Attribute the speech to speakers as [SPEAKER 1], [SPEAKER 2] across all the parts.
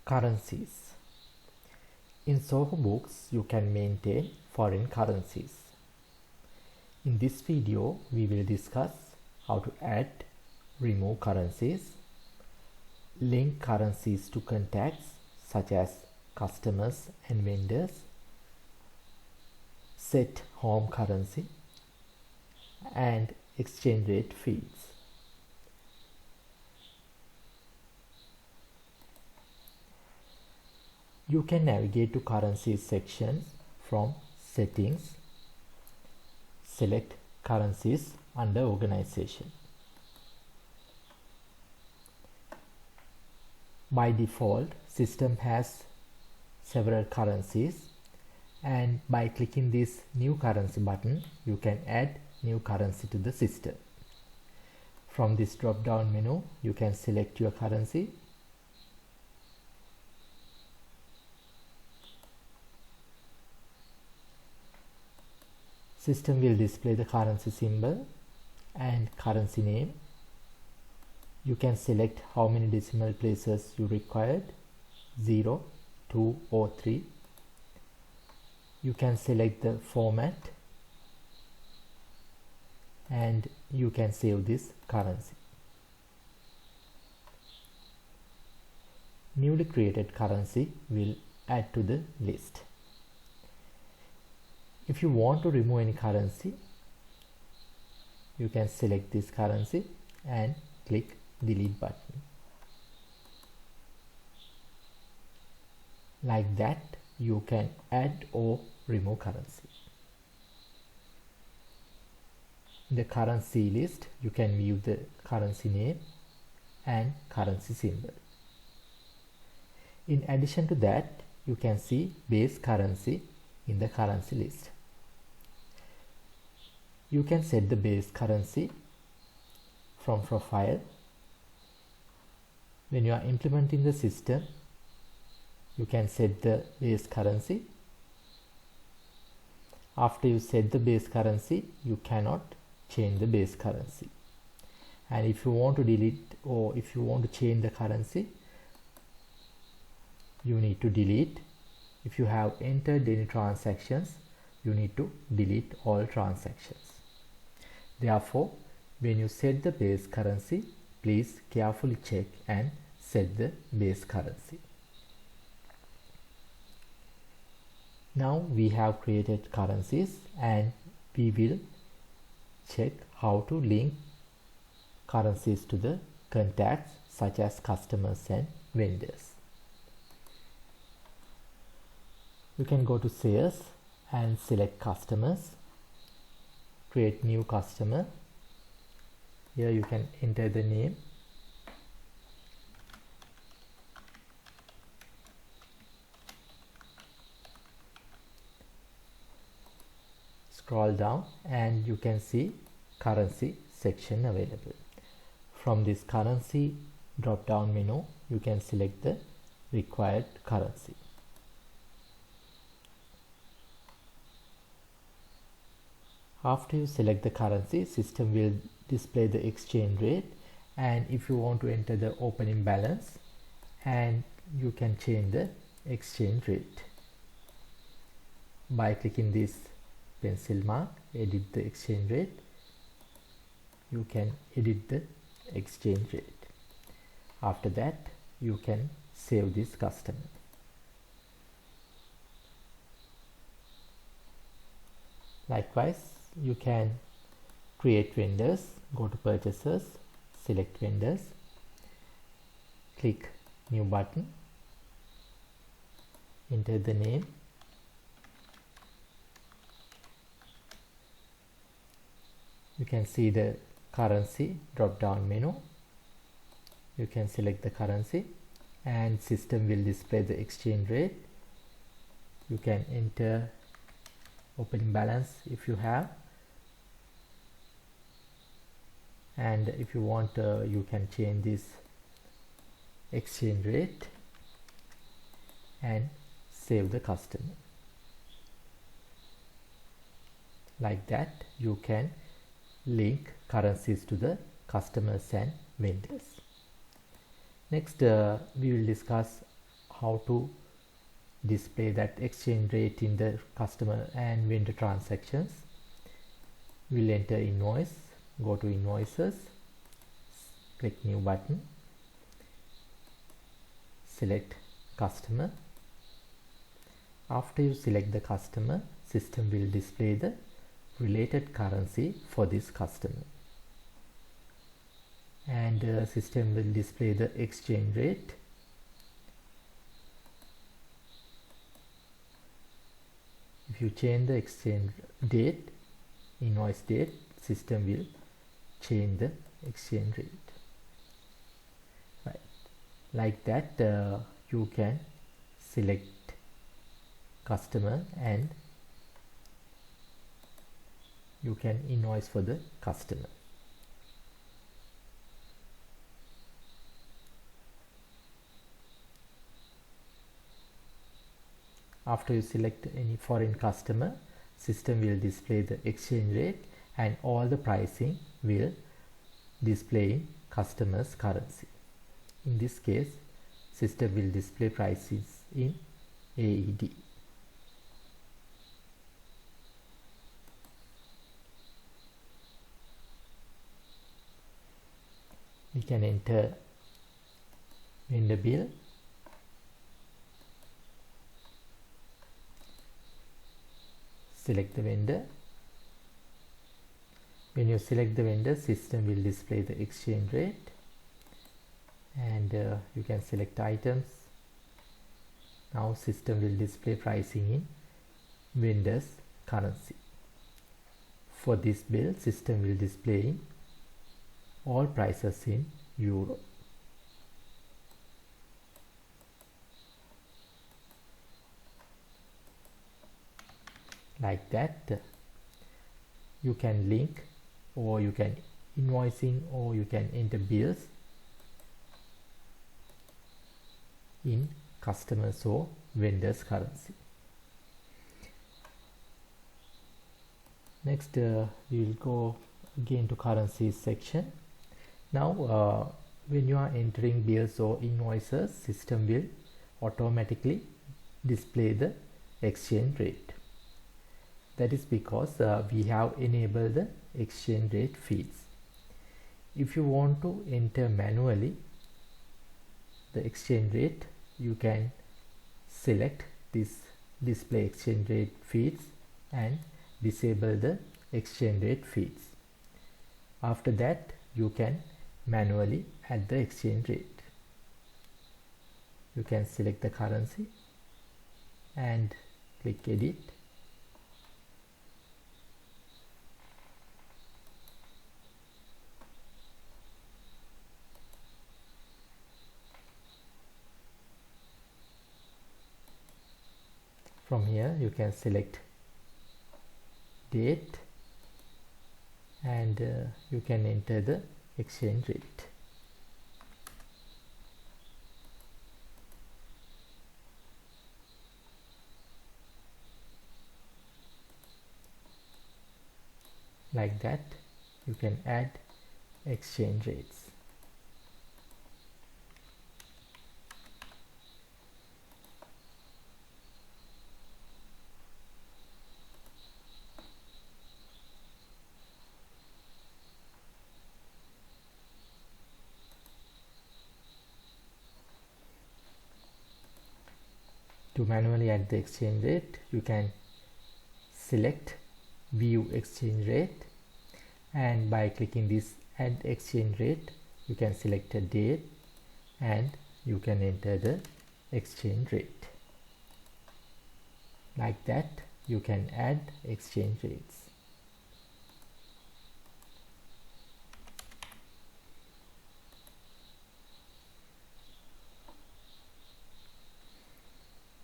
[SPEAKER 1] Currencies. In Zoho Books, you can maintain foreign currencies. In this video, we will discuss how to add, remove currencies, link currencies to contacts such as customers and vendors, set home currency, and exchange rate feeds. You can navigate to currencies sections from settings, select currencies under organization. By default, system has several currencies, and by clicking this new currency button, you can add new currency to the system. From this drop down menu, you can select your currency. System will display the currency symbol and currency name. You can select how many decimal places you required, 0, 2 or 3. You can select the format and you can save this currency. Newly created currency will add to the list. If you want to remove any currency, you can select this currency and click delete button. Like that, you can add or remove currency. In the currency list, you can view the currency name and currency symbol. In addition to that, you can see base currency in the currency list. You can set the base currency from profile. When you are implementing the system, you can set the base currency. After you set the base currency, you cannot change the base currency. And if you want to delete or if you want to change the currency, you need to delete. If you have entered any transactions, you need to delete all transactions. Therefore, when you set the base currency, please carefully check and set the base currency. Now we have created currencies and we will check how to link currencies to the contacts such as customers and vendors. You can go to sales and select customers, create new customer. Here you can enter the name, scroll down and you can see currency section available. From this currency drop down menu, you can select the required currency. After you select the currency, system will display the exchange rate, and if you want to enter the opening balance, and you can change the exchange rate by clicking this pencil mark, edit the exchange rate. You can edit the exchange rate. After that, you can save this customer. Likewise, you can create vendors. Go to purchasers, select vendors, click new button, enter the name, you can see the currency drop down menu. You can select the currency and system will display the exchange rate. You can enter opening balance if you have, and if you want you can change this exchange rate and save the customer. Like that, you can link currencies to the customers and vendors. Next, we will discuss how to display that exchange rate in the customer and vendor transactions. We'll enter invoice, go to invoices, click new button, select customer. After you select the customer, system will display the related currency for this customer, and system will display the exchange rate. If you change the exchange date, invoice date, system will change the exchange rate. Right, like that you can select customer and you can invoice for the customer. After you select any foreign customer, system will display the exchange rate and all the pricing will display in customer's currency. In this case, system will display prices in AED. We can enter vendor bill, select the vendor. When you select the vendor, system will display the exchange rate, and you can select items. Now system will display pricing in vendor's currency. For this bill, system will display all prices in euro. Like that, you can link, or you can invoicing, or you can enter bills in customers or vendors currency. Next we will go again to currencies section. Now when you are entering bills or invoices, system will automatically display the exchange rate. That is because we have enabled the exchange rate fields. If you want to enter manually the exchange rate, you can select this display exchange rate fields and disable the exchange rate fields. After that, you can manually add the exchange rate. You can select the currency and click edit. From here you can select date and you can enter the exchange rate. Like that, you can add exchange rates. To manually add the exchange rate, you can select view exchange rate, and by clicking this add exchange rate, you can select a date and you can enter the exchange rate. Like that, you can add exchange rates.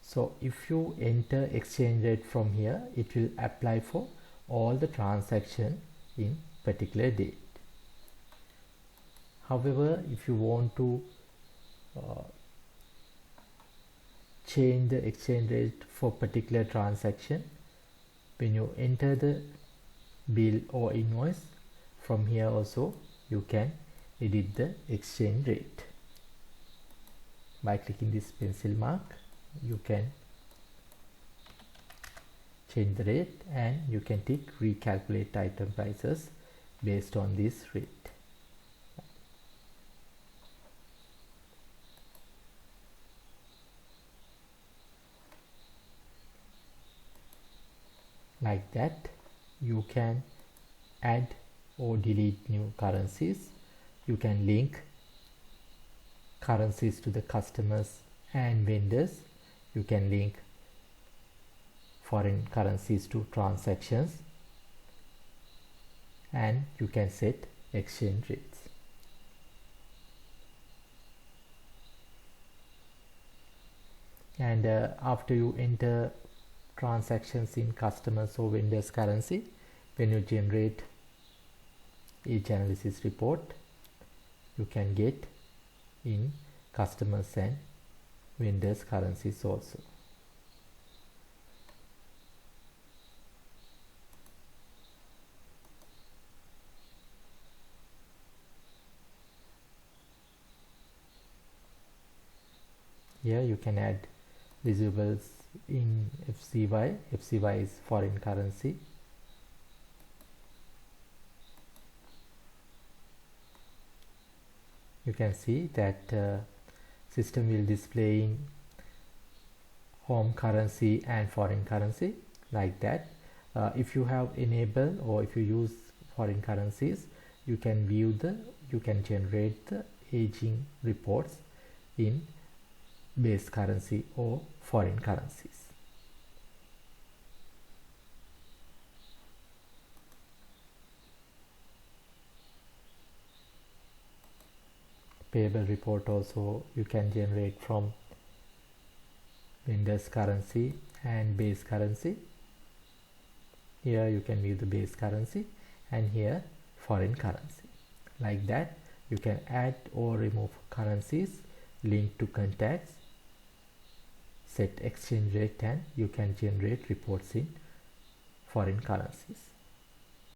[SPEAKER 1] So if you enter exchange rate from here, it will apply for all the transaction in particular date. However, if you want to change the exchange rate for particular transaction, when you enter the bill or invoice, from here also you can edit the exchange rate. by clicking this pencil mark, you can change the rate, and you can tick recalculate item prices based on this rate. Like that, you can add or delete new currencies. You can link currencies to the customers and vendors. You can link foreign currencies to transactions, and you can set exchange rates. And after you enter transactions in customers or vendors currency, when you generate each analysis report, you can get in customers and vendors currencies also. Here you can add receivables in FCY. FCY is foreign currency. You can see that system will display in home currency and foreign currency like that. If you have enabled or if you use foreign currencies, you can generate the aging reports in base currency or foreign currencies. Payable report also you can generate from vendors currency and base currency. Here you can view the base currency, and here foreign currency. Like that, you can add or remove currencies, link to contacts, set exchange rate, and you can generate reports in foreign currencies.